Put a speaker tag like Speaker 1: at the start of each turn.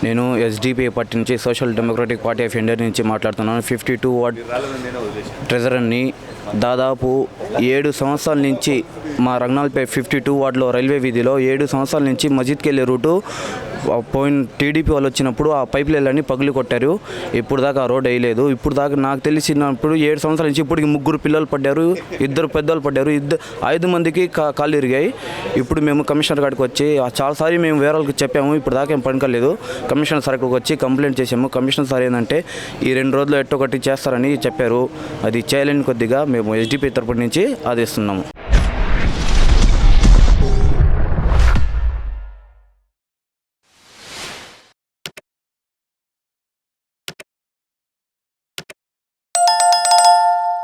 Speaker 1: నేను SDP party నుంచి social democratic party of India నుంచి మాట్లాడుతున్నాను. 52 వార్డ్ ట్రెజరర్ని. దాదాపు 7 సంవత్సరాల నుంచి మా రంగనాల్పేట 52 వార్డులో రైల్వే వీధిలో 7 సంవత్సరాల నుంచి మస్జిద్కి వెళ్ళే రూటు పోయిన టీడీపీ వాళ్ళు వచ్చినప్పుడు ఆ పైప్ లైన్లన్నీ పగిలి కొట్టారు. ఇప్పుడు దాకా ఆ రోడ్ వేయలేదు. ఇప్పుడు దాకా నాకు తెలిసినప్పుడు 7 సంవత్సరాల నుంచి ఇప్పటికి 3 పిల్లలు పడ్డారు, 2 పెద్దలు పడ్డారు, 5 మందికి కాళ్ళు ఇరిగాయి. ఇప్పుడు మేము కమిషనర్ కాడికి వచ్చి చాలాసారి మేము వేరే వాళ్ళకి చెప్పాము. ఇప్పుడు దాకా ఏం పనికలేదు. కమిషనర్ సార్ ఇక్కడికి వచ్చి కంప్లైంట్ చేసాము. కమిషనర్ సార్ ఏంటంటే ఈ 2 రోజుల్లో ఎట్టొకటి చేస్తారని చెప్పారు. అది చేయలేని కొద్దిగా మేము ఎస్డిపి తరపు నుంచి ఆదేశిస్తున్నాము.